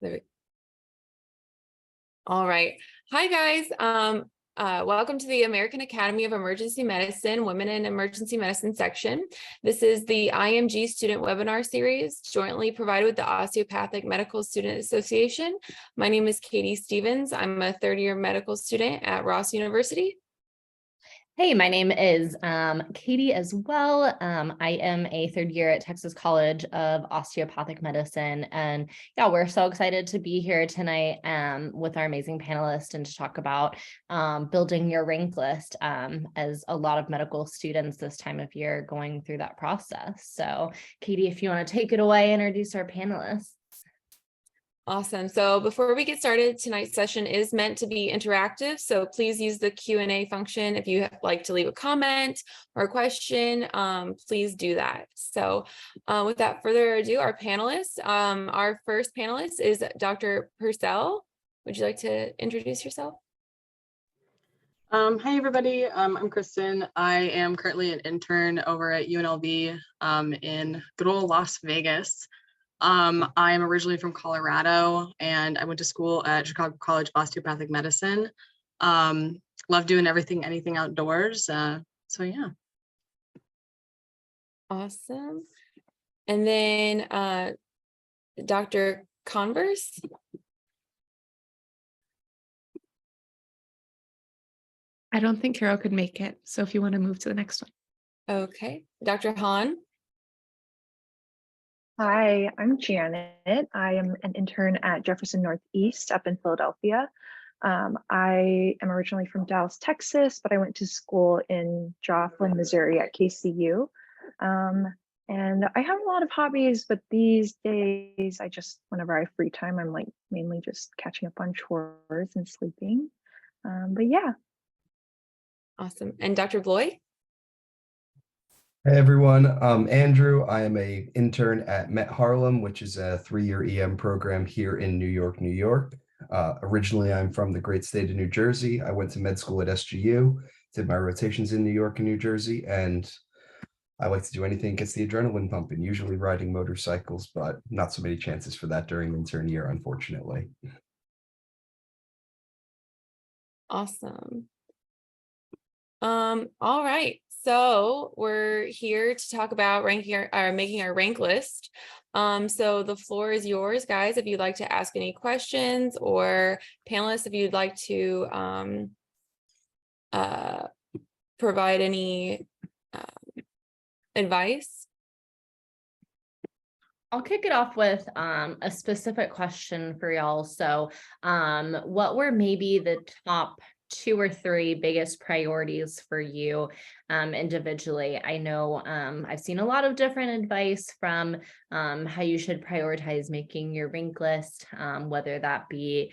There. All right. Hi, guys. Welcome to the American Academy of Emergency Medicine Women in Emergency Medicine section. This is the IMG student webinar series jointly provided with the Osteopathic Medical Student Association. My name is Katie Stevens. I'm a third-year medical student at Ross University. Hey, my name is Katie as well. I am a third year at Texas College of Osteopathic Medicine. And yeah, we're so excited to be here tonight with our amazing panelists and to talk about building your rank list as a lot of medical students this time of year going through that process. So Katie, if you want to take it away, introduce our panelists. Awesome. So before we get started, tonight's session is meant to be interactive. So please use the Q&A function. If you like to leave a comment or a question, please do that. So without further ado, our panelists, our first panelist is Dr. Purcell. Would you like to introduce yourself? Hi, everybody. I'm Kristen. I am currently an intern over at UNLV in good old Las Vegas. I am originally from Colorado and I went to school at Chicago College of Osteopathic Medicine. Love doing anything outdoors. So yeah. Awesome. And then Dr. Converse. I don't think Carol could make it. So if you want to move to the next one. Okay. Dr. Hahn. Hi, I'm Janet. I am an intern at Jefferson Northeast up in Philadelphia. I am originally from Dallas, Texas, but I went to school in Joplin, Missouri at KCU. And I have a lot of hobbies, but these days whenever I have free time, I'm like mainly just catching up on chores and sleeping. But yeah. Awesome. And Dr. Bloy? Hey everyone, I'm Andrew. I am an intern at Met Harlem, which is a 3-year EM program here in New York, New York. Originally, I'm from the great state of New Jersey. I went to med school at SGU, did my rotations in New York and New Jersey, and I like to do anything that gets the adrenaline pumping, usually riding motorcycles, but not so many chances for that during the intern year, unfortunately. Awesome. All right. So we're here to talk about making our rank list. So the floor is yours, guys. If you'd like to ask any questions, or panelists, if you'd like to provide any advice. I'll kick it off with a specific question for y'all. So what were maybe the top 2 or 3 biggest priorities for you individually? I know I've seen a lot of different advice from how you should prioritize making your rank list, whether that be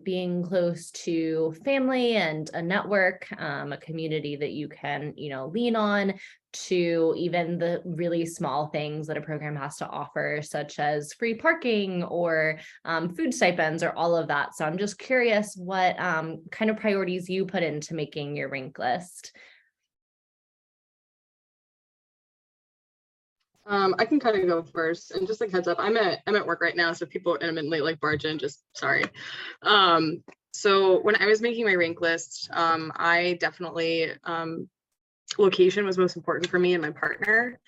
being close to family and a network, a community that you can, lean on, to even the really small things that a program has to offer, such as free parking or food stipends or all of that. So I'm just curious what kind of priorities you put into making your rank list. I can kind of go first, and just like heads up, I'm at work right now, so people intermittently like barge in, just sorry. So when I was making my rank list, I definitely location was most important for me and my partner.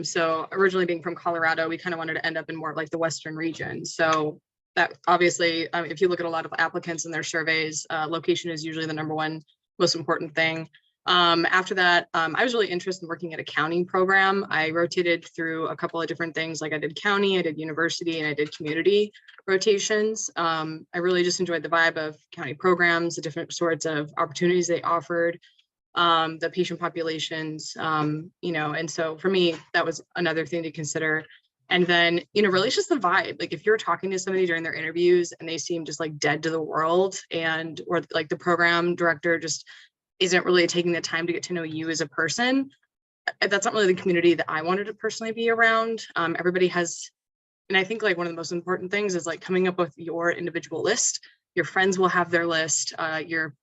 So originally being from Colorado, we kind of wanted to end up in more of like the Western region. So that obviously, if you look at a lot of applicants and their surveys, location is usually the #1 most important thing. After that, I was really interested in working at a county program. I rotated through a couple of different things. Like I did county, I did university, and I did community rotations. I really just enjoyed the vibe of county programs, the different sorts of opportunities they offered, the patient populations, and so for me, that was another thing to consider. And then, really it's just the vibe. Like if you're talking to somebody during their interviews and they seem just like dead to the world, or like the program director just isn't really taking the time to get to know you as a person, that's not really the community that I wanted to personally be around. Everybody has, and I think like one of the most important things is like coming up with your individual list. Your friends will have their list, your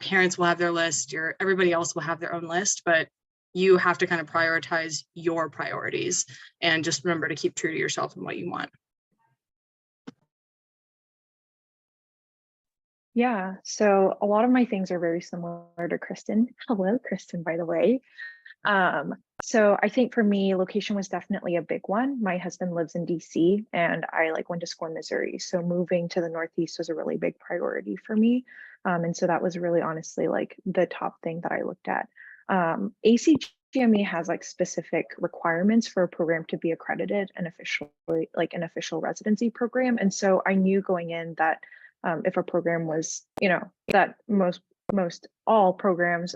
parents will have their list, everybody else will have their own list, but you have to kind of prioritize your priorities and just remember to keep true to yourself and what you want. Yeah, so a lot of my things are very similar to Kristen. Hello, Kristen, by the way. So I think for me, location was definitely a big one. My husband lives in DC and I like went to school in Missouri. So moving to the Northeast was a really big priority for me. And so that was really honestly like the top thing that I looked at. ACGME has like specific requirements for a program to be accredited and officially like an official residency program. And so I knew going in that if a program was, that most all programs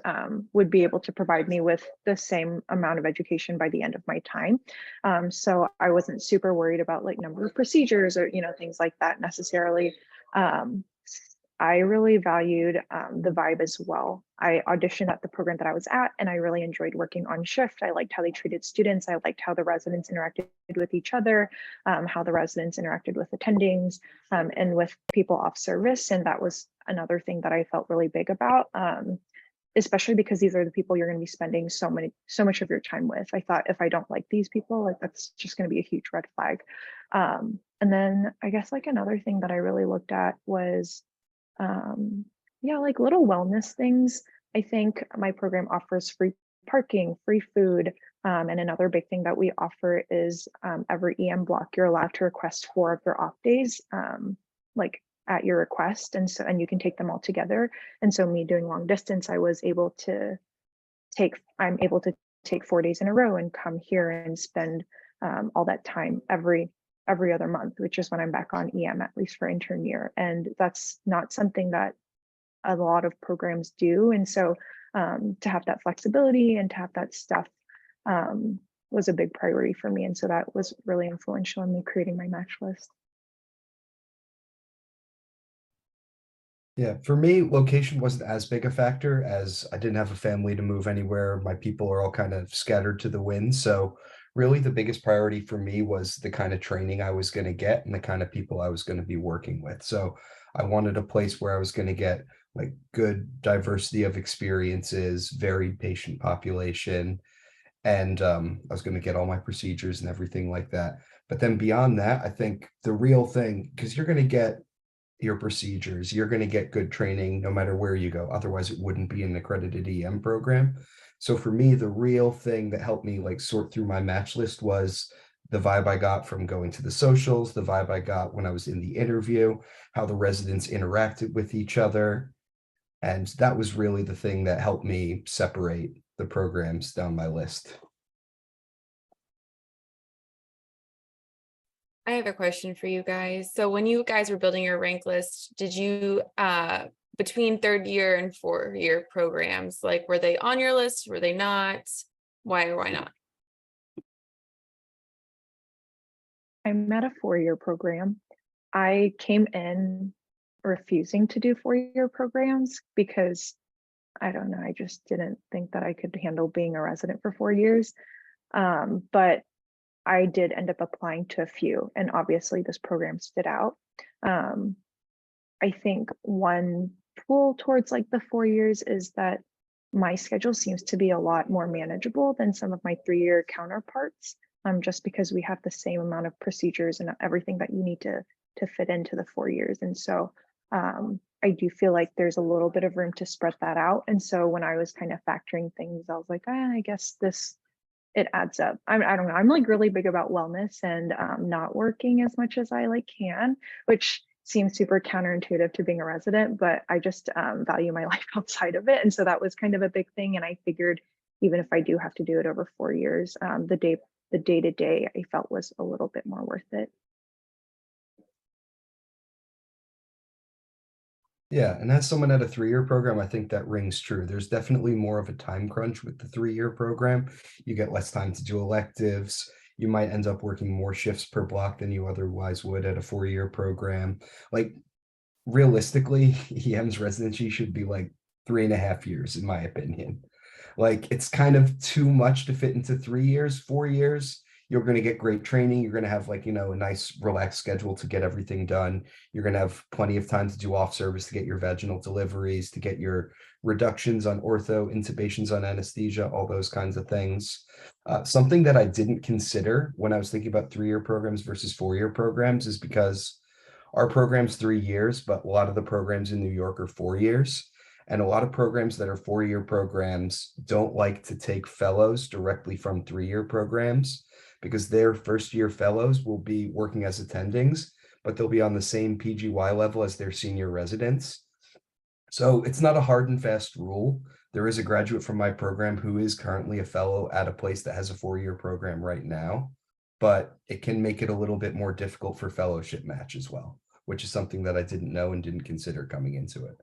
would be able to provide me with the same amount of education by the end of my time. So I wasn't super worried about like number of procedures or, things like that necessarily. Um, I really valued the vibe as well. I auditioned at the program that I was at, and I really enjoyed working on shift. I liked how they treated students. I liked how the residents interacted with each other, how the residents interacted with attendings and with people off service. And that was another thing that I felt really big about, especially because these are the people you're going to be spending so much of your time with. I thought if I don't like these people, like that's just going to be a huge red flag. And then I guess like another thing that I really looked at was yeah, like little wellness things. I think my program offers free parking, free food. And another big thing that we offer is every EM block, you're allowed to request 4 of your off days, like at your request. And you can take them all together. And so me doing long distance, I'm able to take 4 days in a row and come here and spend all that time every other month, which is when I'm back on EM, at least for intern year. And that's not something that a lot of programs do. And so to have that flexibility and to have that stuff was a big priority for me. And so that was really influential in me creating my match list. Yeah, for me, location wasn't as big a factor as I didn't have a family to move anywhere. My people are all kind of scattered to the wind. So really the biggest priority for me was the kind of training I was going to get and the kind of people I was going to be working with. So I wanted a place where I was going to get like good diversity of experiences, varied patient population, and I was going to get all my procedures and everything like that. But then beyond that, I think the real thing, because you're going to get your procedures, you're going to get good training no matter where you go. Otherwise, it wouldn't be an accredited EM program. So for me, the real thing that helped me like sort through my match list was the vibe I got from going to the socials, the vibe I got when I was in the interview, how the residents interacted with each other. And that was really the thing that helped me separate the programs down my list. I have a question for you guys. So when you guys were building your rank list, did you between 3rd year and 4th year programs, like were they on your list? Were they not? Why or why not? I'm at a 4-year program. I came in refusing to do 4-year programs because I don't know, I just didn't think that I could handle being a resident for 4 years. But I did end up applying to a few, and obviously this program stood out. I think one pull towards like the 4 years is that my schedule seems to be a lot more manageable than some of my 3-year counterparts, just because we have the same amount of procedures and everything that you need to fit into the 4 years. And so I do feel like there's a little bit of room to spread that out. And so when I was kind of factoring things, I was like, I guess it adds up. I don't know. I'm like really big about wellness and not working as much as I like can, which seems super counterintuitive to being a resident, but I just value my life outside of it. And so that was kind of a big thing. And I figured even if I do have to do it over 4 years, the day to day I felt was a little bit more worth it. Yeah, and as someone at a 3-year program, I think that rings true. There's definitely more of a time crunch with the 3-year program. You get less time to do electives. You might end up working more shifts per block than you otherwise would at a 4-year program. Like realistically, EM's residency should be like 3.5 years, in my opinion. Like it's kind of too much to fit into 3 years. 4 years, you're going to get great training. You're going to have like, a nice relaxed schedule to get everything done. You're going to have plenty of time to do off service, to get your vaginal deliveries, to get your reductions on ortho, intubations on anesthesia, all those kinds of things. Something that I didn't consider when I was thinking about 3-year programs versus 4-year programs is because Our program's 3 years, but a lot of the programs in New York are 4 years. And a lot of programs that are 4-year programs don't like to take fellows directly from 3-year programs because their first-year fellows will be working as attendings, but they'll be on the same PGY level as their senior residents. So it's not a hard and fast rule. There is a graduate from my program who is currently a fellow at a place that has a 4-year program right now, but it can make it a little bit more difficult for fellowship match as well, which is something that I didn't know and didn't consider coming into it.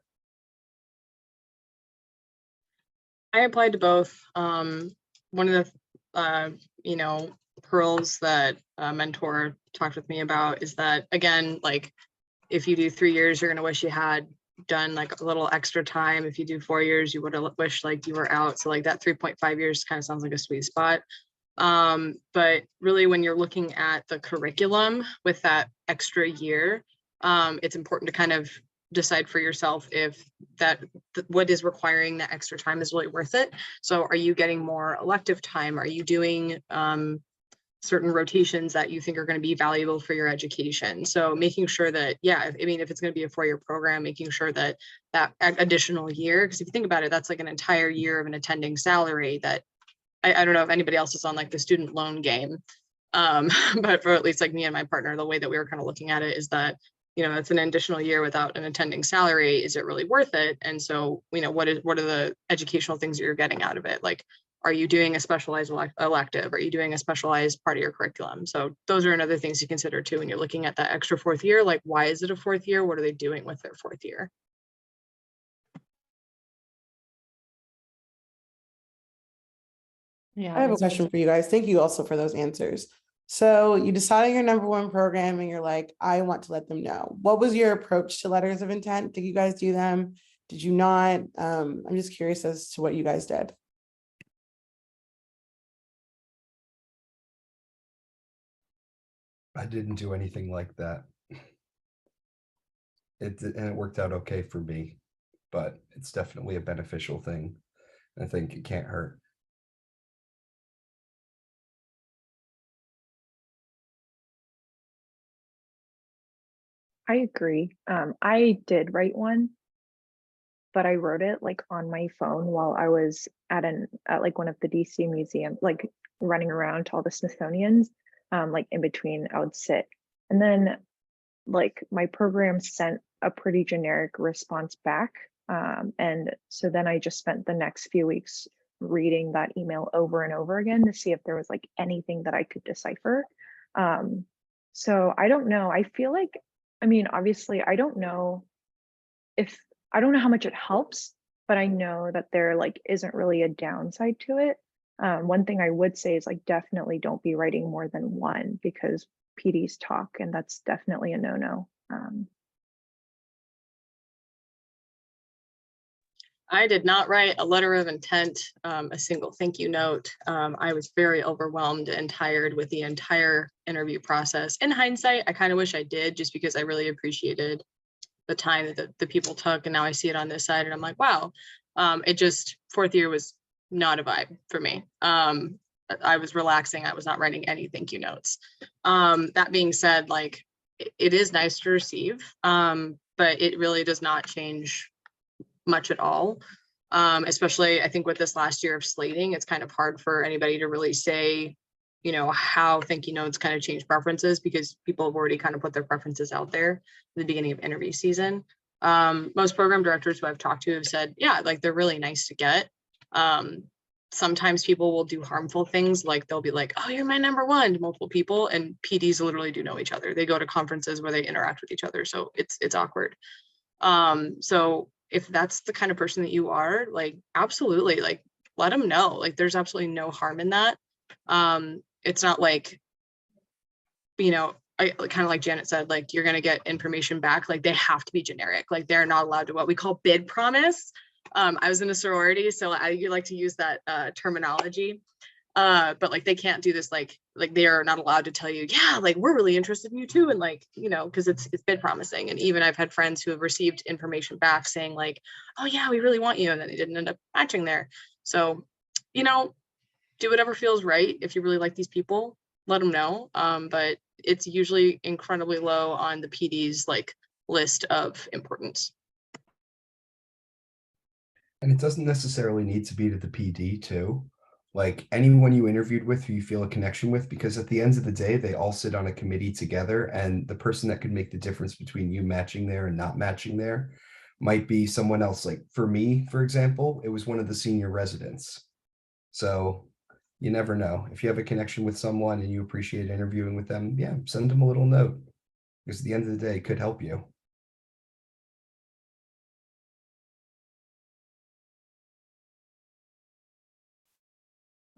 I applied to both. One of the, pearls that a mentor talked with me about is that, again, like if you do 3 years, you're going to wish you had done like a little extra time. If you do 4 years, you would have wished like you were out. So like that 3.5 years kind of sounds like a sweet spot. But really when you're looking at the curriculum with that extra year, it's important to kind of decide for yourself if what is requiring that extra time is really worth it. So are you getting more elective time? Are you doing certain rotations that you think are going to be valuable for your education? So making sure that, yeah, I mean, if it's going to be a 4-year program, making sure that that additional year, because if you think about it, that's like an entire year of an attending salary that I don't know if anybody else is on like the student loan game. But for at least like me and my partner, the way that we were kind of looking at it is that, it's an additional year without an attending salary. Is it really worth it? And so, what are the educational things that you're getting out of it? Like, are you doing a specialized elective? Are you doing a specialized part of your curriculum? So those are another things to consider too when you're looking at that extra 4th year. Like, why is it a 4th year? What are they doing with their 4th year? Yeah, I have a question for you guys. Thank you also for those answers. So you decided your number one program and you're like, I want to let them know. What was your approach to letters of intent? Did you guys do them? Did you not? I'm just curious as to what you guys did. I didn't do anything like that. And it worked out okay for me, but it's definitely a beneficial thing. I think it can't hurt. I agree. I did write one, but I wrote it like on my phone while I was at like one of the DC museums, like running around to all the Smithsonian's. Like in between, I would sit, and then like my program sent a pretty generic response back, and so then I just spent the next few weeks reading that email over and over again to see if there was like anything that I could decipher. So I don't know. I feel like, I mean, obviously, I don't know how much it helps, but I know that there like isn't really a downside to it. One thing I would say is like definitely don't be writing more than one because PDs talk, and that's definitely a no-no. I did not write a letter of intent, a single thank you note. I was very overwhelmed and tired with the entire interview process. In hindsight, I kind of wish I did, just because I really appreciated the time that the people took. And now I see it on this side and I'm like, wow, it just, 4th year was not a vibe for me. I was relaxing. I was not writing any thank you notes. That being said, like it is nice to receive, but it really does not change much at all. Especially I think with this last year of slating, it's kind of hard for anybody to really say, how thank you notes kind of change preferences, because people have already kind of put their preferences out there at the beginning of interview season. Most program directors who I've talked to have said, yeah, like they're really nice to get. Sometimes people will do harmful things, like they'll be like, oh, you're my number one to multiple people, and PDs literally do know each other. They go to conferences where they interact with each other, so it's awkward. So if that's the kind of person that you are, like absolutely, like let them know. Like there's absolutely no harm in that. It's not like, I kind of like Janet said, like you're going to get information back. Like they have to be generic. Like they're not allowed to what we call bid promise. I was in a sorority, so I like to use that terminology. But like they can't do this, like they are not allowed to tell you, yeah, like we're really interested in you too, and like because it's bid promising. And even I've had friends who have received information back saying like, oh yeah, we really want you, and then they didn't end up matching there. So do whatever feels right. If you really like these people, let them know. But it's usually incredibly low on the PD's like list of importance. And it doesn't necessarily need to be to the PD too. Like anyone you interviewed with who you feel a connection with, because at the end of the day, they all sit on a committee together, and the person that could make the difference between you matching there and not matching there might be someone else. Like for me, for example, it was one of the senior residents. So you never know. If you have a connection with someone and you appreciate interviewing with them, yeah, send them a little note, because at the end of the day, it could help you.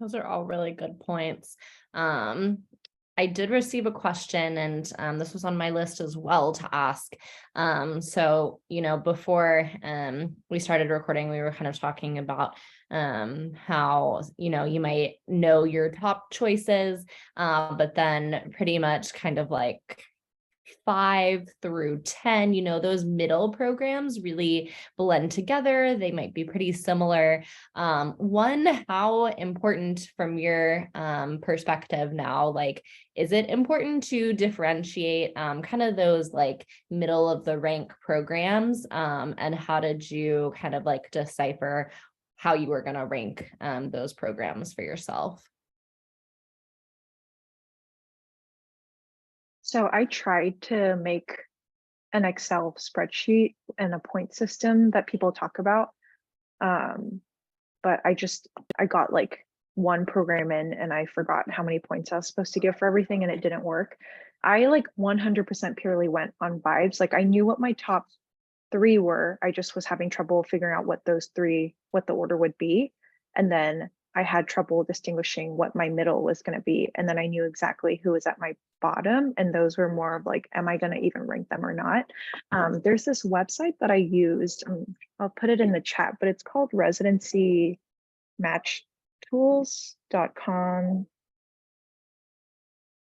Those are all really good points. I did receive a question, and this was on my list as well to ask. So, before we started recording, we were kind of talking about how, you might know your top choices, but then pretty much kind of like 5 through 10, those middle programs really blend together. They might be pretty similar. One, how important from your perspective now, like, is it important to differentiate kind of those like middle of the rank programs? And how did you kind of like decipher how you were going to rank those programs for yourself? So I tried to make an Excel spreadsheet and a point system that people talk about. But I got like one program in and I forgot how many points I was supposed to give for everything and it didn't work. I like 100% purely went on vibes. Like I knew what my top 3 were. I just was having trouble figuring out what the order would be. And then I had trouble distinguishing what my middle was going to be. And then I knew exactly who was at my bottom. And those were more of like, am I going to even rank them or not? There's this website that I used. I'll put it in the chat, but it's called residencymatchtools.com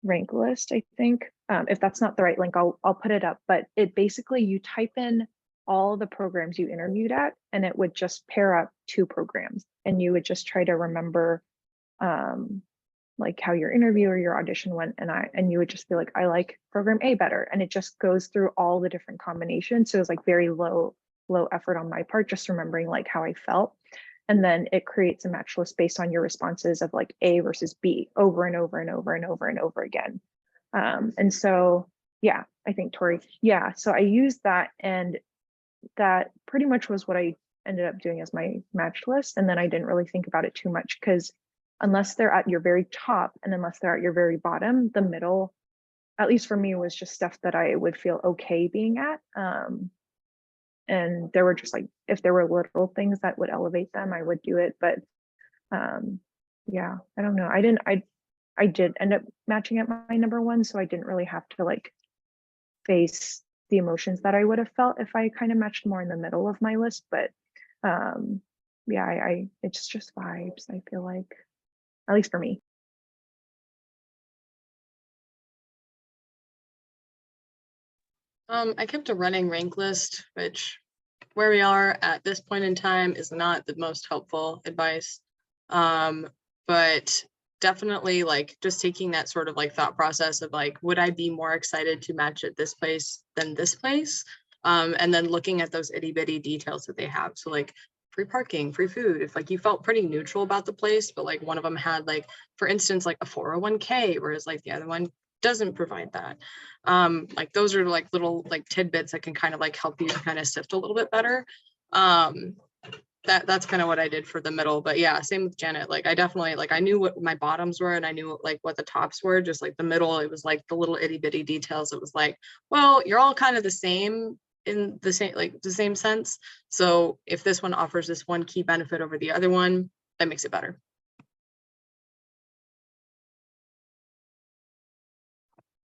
rank list, I think. If that's not the right link, I'll put it up. But it basically, you type in all the programs you interviewed at, and it would just pair up 2 programs, and you would just try to remember like how your interview or your audition went, and you would just be like, I like program A better, and it just goes through all the different combinations. So it was like very low effort on my part, just remembering like how I felt. And then it creates a match list based on your responses of like A versus B over and over and over and over and over again. And so, yeah, I think Tori, yeah. So I used that, and that pretty much was what I ended up doing as my match list. And then I didn't really think about it too much, because unless they're at your very top and unless they're at your very bottom, the middle, at least for me, was just stuff that I would feel okay being at. And there were just like, if there were little things that would elevate them, I would do it. But yeah, I don't know. I did end up matching at my number 1, so I didn't really have to like face the emotions that I would have felt if I kind of matched more in the middle of my list. But yeah, it's just vibes, I feel like, at least for me. I kept a running rank list, which where we are at this point in time is not the most helpful advice. But definitely like just taking that sort of like thought process of like, would I be more excited to match at this place than this place? And then looking at those itty bitty details that they have. So like free parking, free food. If like you felt pretty neutral about the place, but like one of them had like, for instance, like a 401k, whereas like the other one doesn't provide that. Like those are like little like tidbits that can kind of like help you kind of sift a little bit better. That's kind of what I did for the middle. But yeah, same with Janet. Like I definitely like I knew what my bottoms were and I knew like what the tops were. Just like the middle, it was like the little itty bitty details. It was like, well, you're all kind of the same in the same sense. So if this one offers this one key benefit over the other one, that makes it better.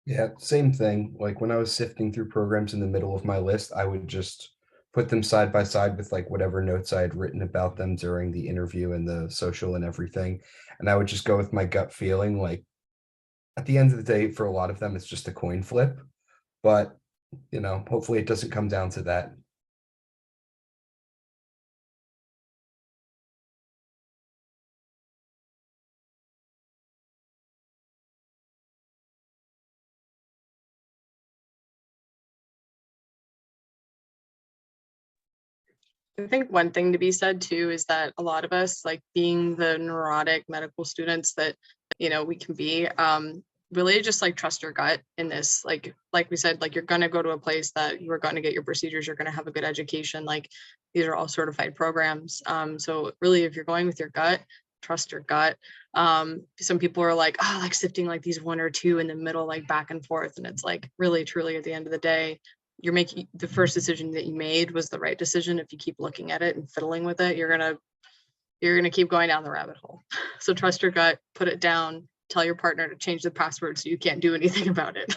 Yeah, same thing. Like when I was sifting through programs in the middle of my list, I would just put them side by side with like whatever notes I had written about them during the interview and the social and everything. And I would just go with my gut feeling. Like at the end of the day, for a lot of them, it's just a coin flip. But, hopefully it doesn't come down to that. I think one thing to be said too is that a lot of us, like being the neurotic medical students that, we can be, really just like trust your gut in this. Like we said, like you're going to go to a place that you are going to get your procedures, you're going to have a good education. Like these are all certified programs. So really, if you're going with your gut, trust your gut. Some people are like, oh, like sifting like these one or two in the middle, like back and forth. And it's like really, truly at the end of the day, you're making the first decision that you made was the right decision. If you keep looking at it and fiddling with it, you're gonna keep going down the rabbit hole. So trust your gut, put it down, tell your partner to change the password so you can't do anything about it.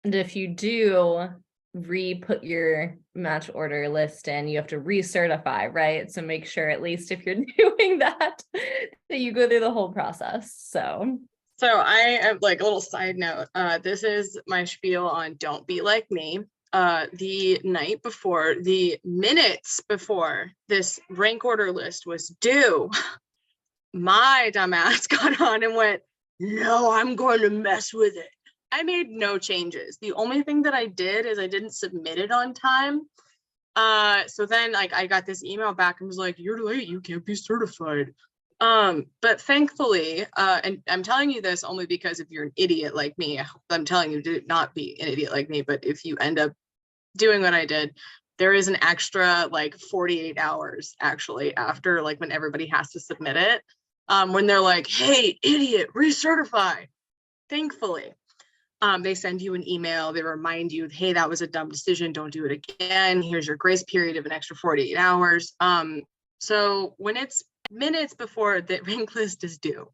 And if you do re-put your match order list in, you have to recertify, right? So make sure, at least if you're doing that, that you go through the whole process. So I have like a little side note. This is my spiel on don't be like me. The night before, the minutes before this rank order list was due, my dumbass got on and went, no, I'm going to mess with it. I made no changes. The only thing that I did is I didn't submit it on time. So then like I got this email back and was like, you're late, you can't be certified. But thankfully, and I'm telling you this only because if you're an idiot like me, I'm telling you to not be an idiot like me, but if you end up doing what I did, there is an extra like 48 hours actually after like when everybody has to submit it, when they're like, hey, idiot, recertify. Thankfully, they send you an email, they remind you, hey, that was a dumb decision, don't do it again, here's your grace period of an extra 48 hours. So when it's minutes before the rank list is due,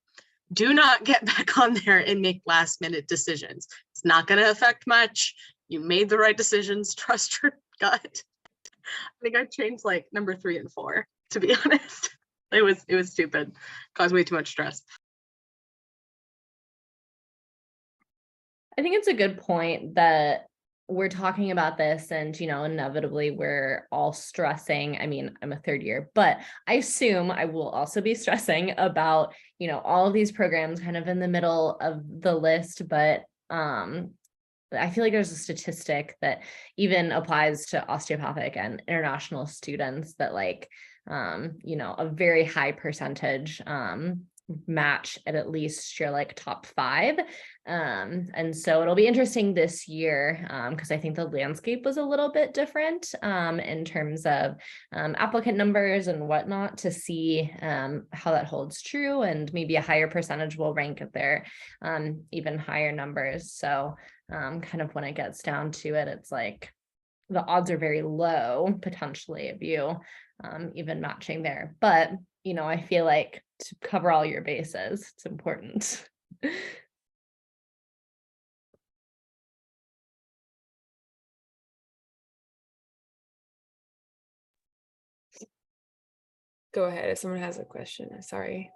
do not get back on there and make last minute decisions. It's not going to affect much. You made the right decisions, trust your gut. I think I changed like number 3 and 4, to be honest. It was stupid, caused way too much stress. I think it's a good point that we're talking about this and, inevitably we're all stressing. I mean, I'm a third year, but I assume I will also be stressing about, all of these programs kind of in the middle of the list. But I feel like there's a statistic that even applies to osteopathic and international students that like, a very high percentage match at least your like top 5. And so it'll be interesting this year because I think the landscape was a little bit different in terms of applicant numbers and whatnot, to see how that holds true, and maybe a higher percentage will rank at their even higher numbers. So kind of when it gets down to it, it's like the odds are very low potentially of you even matching there. But I feel like to cover all your bases, it's important. Go ahead if someone has a question. I'm sorry.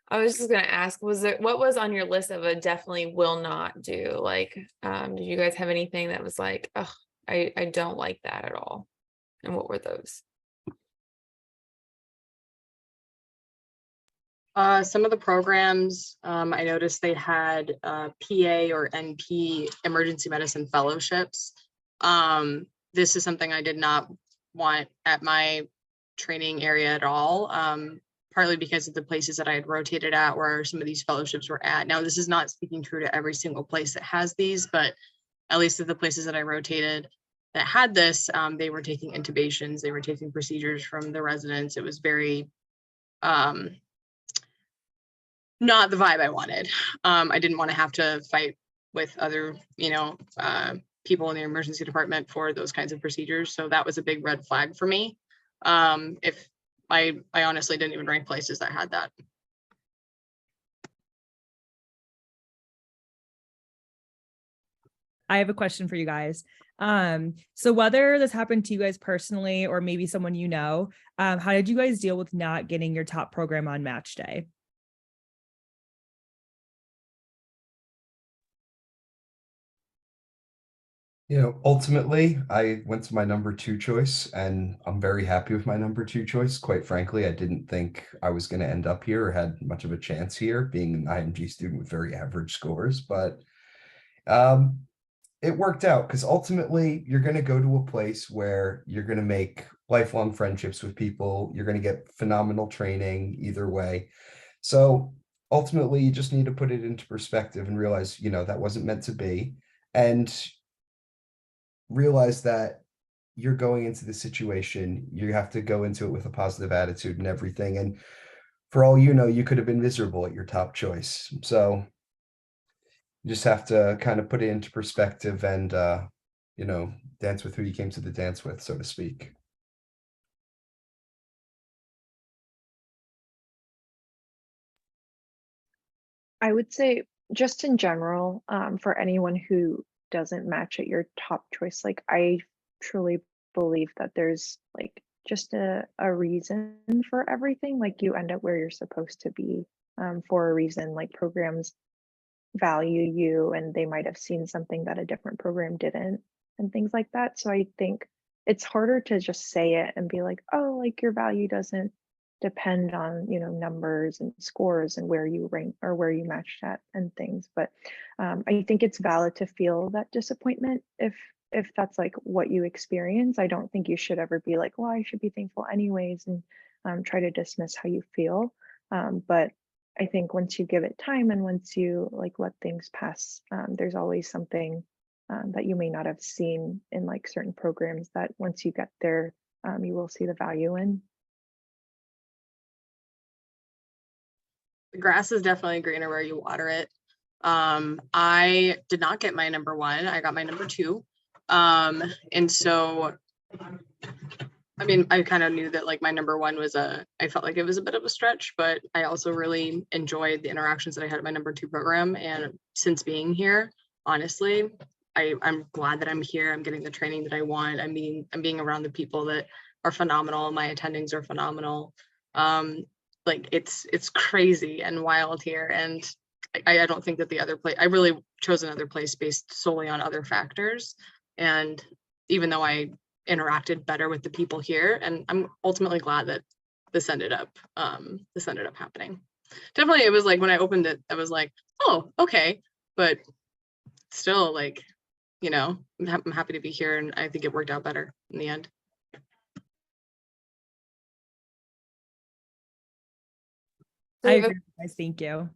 I was just gonna ask, what was on your list of a definitely will not do? Like, did you guys have anything that was like, oh, I don't like that at all? And what were those? Some of the programs, I noticed they had PA or NP emergency medicine fellowships. This is something I did not want at my training area at all, partly because of the places that I had rotated at where some of these fellowships were at. Now, this is not speaking true to every single place that has these, but at least at the places that I rotated that had this, they were taking intubations, they were taking procedures from the residents. It was very, not the vibe I wanted. I didn't want to have to fight with other, people in the emergency department for those kinds of procedures. So that was a big red flag for me. If I honestly didn't even rank places that had that. I have a question for you guys. So whether this happened to you guys personally or maybe someone how did you guys deal with not getting your top program on match day? Ultimately, I went to my number 2 choice, and I'm very happy with my number 2 choice. Quite frankly, I didn't think I was going to end up here or had much of a chance here, being an IMG student with very average scores. But it worked out because ultimately you're going to go to a place where you're going to make lifelong friendships with people. You're going to get phenomenal training either way. So ultimately, you just need to put it into perspective and realize, that wasn't meant to be. And realize that you're going into the situation, you have to go into it with a positive attitude and everything. And for all you know, you could have been miserable at your top choice. So you just have to kind of put it into perspective and, dance with who you came to the dance with, so to speak. I would say just in general, for anyone who doesn't match at your top choice, like I truly believe that there's like just a reason for everything. Like you end up where you're supposed to be for a reason. Like programs value you and they might have seen something that a different program didn't and things like that. So I think it's harder to just say it and be like, oh, like your value doesn't depend on, numbers and scores and where you rank or where you matched at and things. But I think it's valid to feel that disappointment if that's like what you experience. I don't think you should ever be like, well, I should be thankful anyways, and try to dismiss how you feel. But I think once you give it time and once you like let things pass, there's always something that you may not have seen in like certain programs that once you get there, you will see the value in. The grass is definitely greener where you water it. I did not get my number one. I got my number two. And so, I mean, I kind of knew that like my number one was I felt like it was a bit of a stretch, but I also really enjoyed the interactions that I had at my number two program. And since being here, honestly, I'm glad that I'm here. I'm getting the training that I want. I'm being around the people that are phenomenal. My attendings are phenomenal. Like it's crazy and wild here. And I don't think that the other place, I really chose another place based solely on other factors. And even though I interacted better with the people here, and I'm ultimately glad that this ended up happening. Definitely, it was like when I opened it, I was like, oh, okay, but still, like, I'm happy to be here, and I think it worked out better in the end. So I we have agree, guys. Thank you.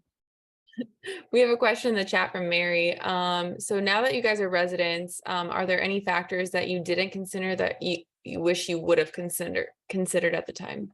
We have a question in the chat from Mary. So now that you guys are residents, are there any factors that you didn't consider that you wish you would have considered at the time?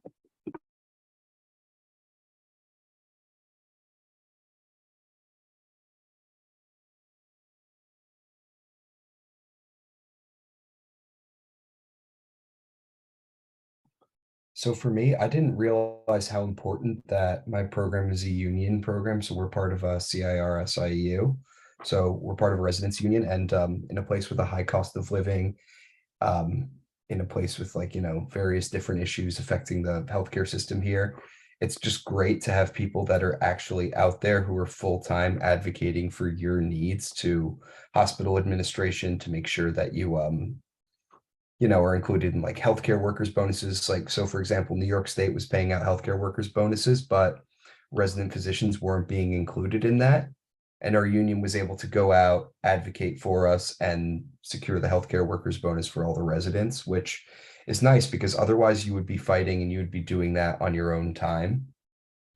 So for me, I didn't realize how important that my program is a union program. So we're part of a CIRSIEU. So we're part of a residents union, and in a place with a high cost of living, in a place with like, various different issues affecting the healthcare system here. It's just great to have people that are actually out there who are full-time advocating for your needs to hospital administration to make sure that you are included in like healthcare workers bonuses. Like, so for example, New York State was paying out healthcare workers bonuses, but resident physicians weren't being included in that. And our union was able to go out, advocate for us, and secure the healthcare workers bonus for all the residents, which is nice because otherwise you would be fighting and you would be doing that on your own time.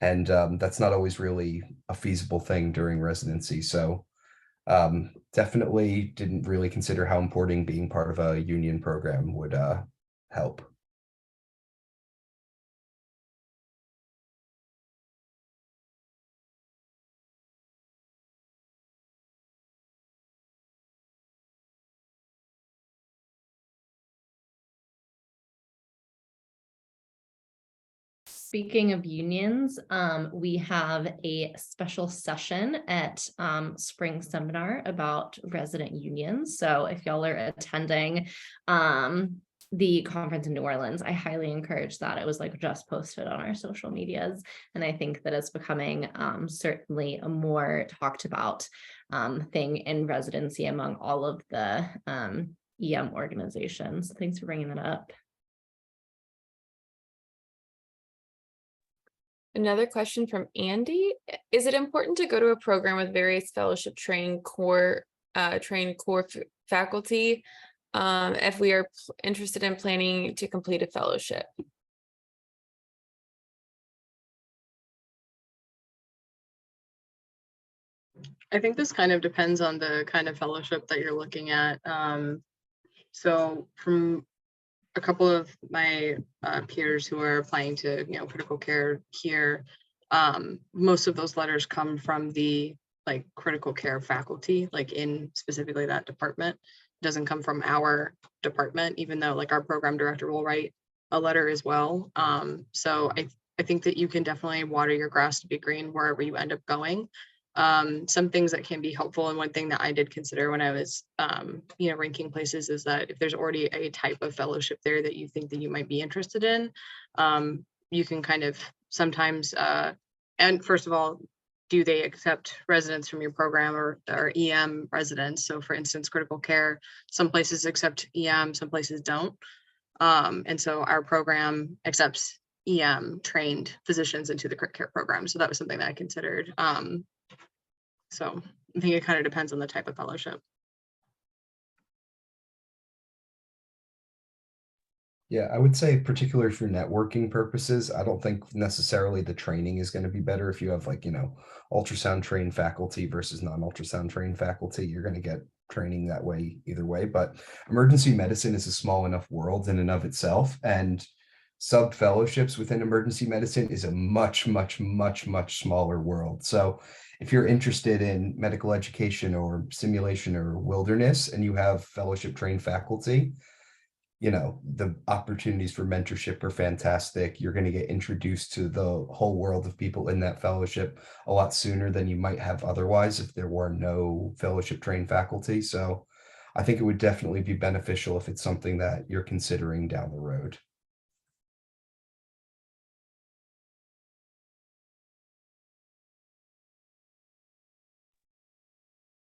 And that's not always really a feasible thing during residency. So definitely didn't really consider how important being part of a union program would help. Speaking of unions, we have a special session at spring seminar about resident unions. So if y'all are attending the conference in New Orleans, I highly encourage that. It was like just posted on our social medias. And I think that it's becoming certainly a more talked about thing in residency among all of the EM organizations. Thanks for bringing that up. Another question from Andy. Is it important to go to a program with various fellowship training core trained core faculty if we are interested in planning to complete a fellowship. I think this kind of depends on the kind of fellowship that you're looking at. So from a couple of my peers who are applying to, critical care here, most of those letters come from the like critical care faculty, like in specifically that department. It doesn't come from our department, even though like our program director will write a letter as well. So I think that you can definitely water your grass to be green wherever you end up going. Some things that can be helpful, and one thing that I did consider when I was ranking places, is that if there's already a type of fellowship there that you think that you might be interested in, you can kind of sometimes and first of all, do they accept residents from your program or EM residents? So for instance, critical care, some places accept EM, some places don't. And so our program accepts EM trained physicians into the crit care program. So that was something that I considered. So I think it kind of depends on the type of fellowship. Yeah, I would say particularly for networking purposes, I don't think necessarily the training is going to be better if you have like, ultrasound trained faculty versus non-ultrasound trained faculty. You're going to get training that way either way. But emergency medicine is a small enough world in and of itself. And sub fellowships within emergency medicine is a much, much, much, much smaller world. So if you're interested in medical education or simulation or wilderness and you have fellowship trained faculty, the opportunities for mentorship are fantastic. You're going to get introduced to the whole world of people in that fellowship a lot sooner than you might have otherwise if there were no fellowship trained faculty. So I think it would definitely be beneficial if it's something that you're considering down the road.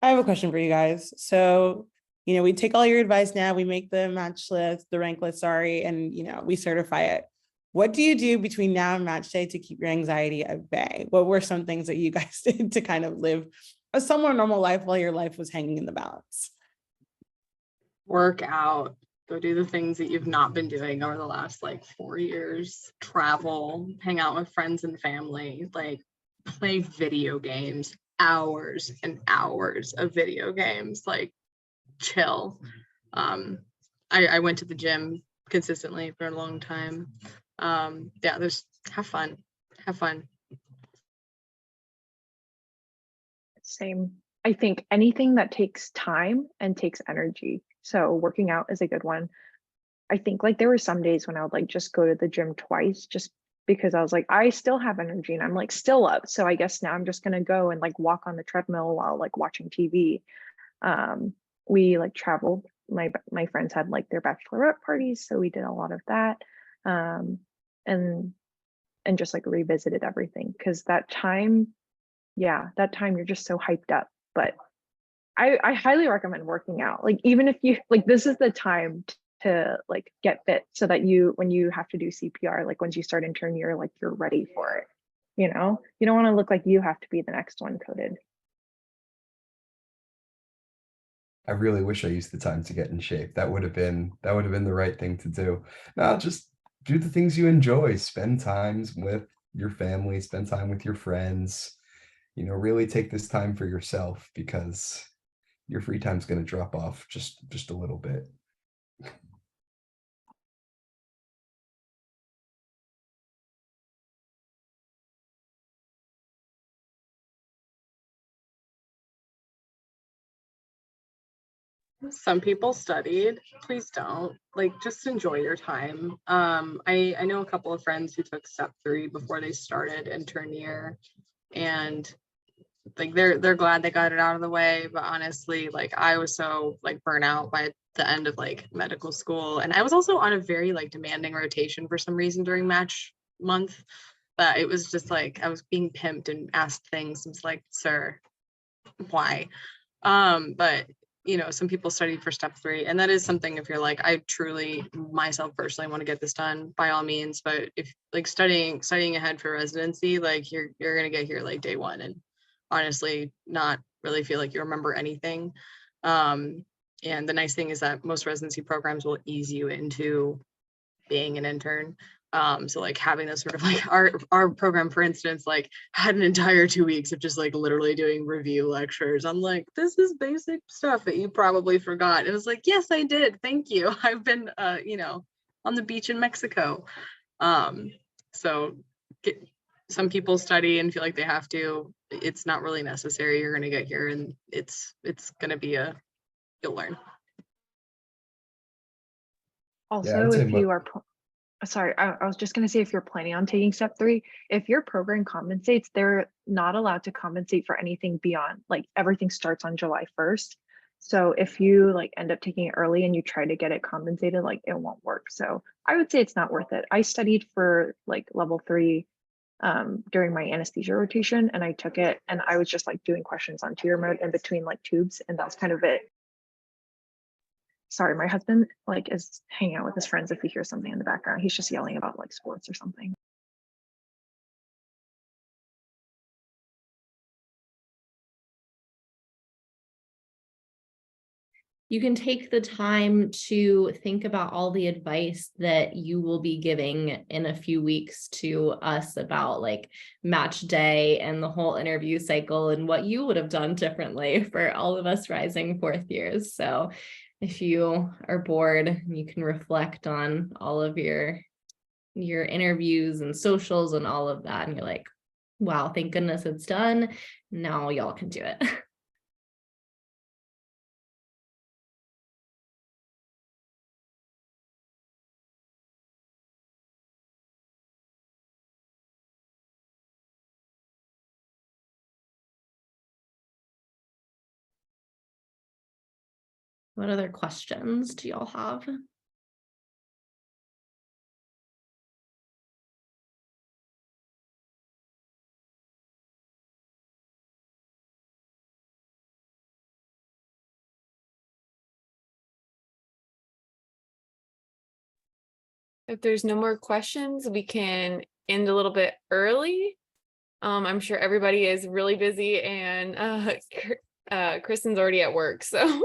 I have a question for you guys. So, we take all your advice now, we make the match list, the rank list, sorry, and, we certify it. What do you do between now and match day to keep your anxiety at bay? What were some things that you guys did to kind of live a somewhat normal life while your life was hanging in the balance? Work out, go do the things that you've not been doing over the last like 4 years, travel, hang out with friends and family, like play video games, hours and hours of video games, like chill. I went to the gym consistently for a long time. Yeah, there's have fun. Same. I think anything that takes time and takes energy. So working out is a good one. I think like there were some days when I would like just go to the gym twice just because I was like, I still have energy and I'm like still up. So I guess now I'm just gonna go and like walk on the treadmill while like watching TV. We like traveled. My friends had like their bachelorette parties, so we did a lot of that. And just like revisited everything because that time you're just so hyped up. But I highly recommend working out. Like even if you like, this is the time to like get fit so that when you have to do CPR, like once you start intern year, like you're ready for it. You don't want to look like you have to be the next one coded. I really wish I used the time to get in shape. That would have been the right thing to do. Now just do the things you enjoy. Spend times with your family, spend time with your friends. Really take this time for yourself because your free time is going to drop off just a little bit. Some people studied. Please don't. Like, just enjoy your time. I know a couple of friends who took step 3 before they started intern year, and like they're glad they got it out of the way. But honestly, like I was so like burnt out by the end of like medical school, and I was also on a very like demanding rotation for some reason during match month, that it was just like I was being pimped and asked things. It's like, sir, why? But some people study for step 3, and that is something, if you're like, I truly myself personally want to get this done, by all means. But if like studying ahead for residency, like you're gonna get here like day 1 and honestly not really feel like you remember anything. And the nice thing is that most residency programs will ease you into being an intern. So like having this sort of like our program, for instance, like had an entire 2 weeks of just like literally doing review lectures. I'm like, this is basic stuff that you probably forgot. And it's like, yes, I did. Thank you. I've been, you know, on the beach in Mexico. So some people study and feel like they have to. It's not really necessary. You're going to get here and it's going to be you'll learn. Also, would say if you are, sorry, I was just going to say, if you're planning on taking step 3, if your program compensates, they're not allowed to compensate for anything beyond, like everything starts on July 1st. So if you like end up taking it early and you try to get it compensated, like it won't work. So I would say it's not worth it. I studied for like level 3 during my anesthesia rotation, and I took it and I was just like doing questions on tutor mode in between like tubes, and that's kind of it. Sorry, my husband like is hanging out with his friends. If you hear something in the background, he's just yelling about like sports or something. You can take the time to think about all the advice that you will be giving in a few weeks to us about like match day and the whole interview cycle and what you would have done differently for all of us rising 4th years. So if you are bored, you can reflect on all of your interviews and socials and all of that. And you're like, wow, thank goodness it's done. Now y'all can do it. What other questions do y'all have? If there's no more questions, we can end a little bit early. I'm sure everybody is really busy and Kristen's already at work, so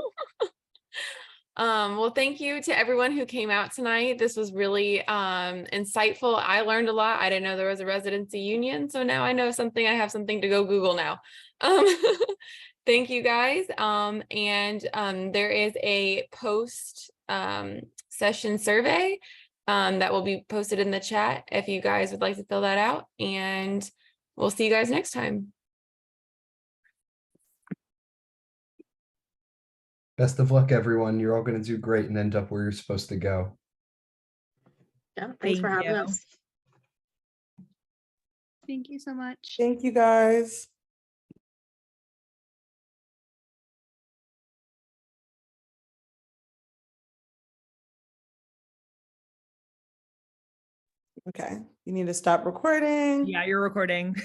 well, thank you to everyone who came out tonight. This was really insightful. I learned a lot. I didn't know there was a residency union, so now I know something. I have something to go Google now. Thank you guys. There is a post session survey that will be posted in the chat if you guys would like to fill that out, and we'll see you guys next time. Best of luck, everyone. You're all going to do great and end up where you're supposed to go. Yeah, thanks for having us. Thank you so much. Thank you, guys. Okay, you need to stop recording. Yeah, you're recording.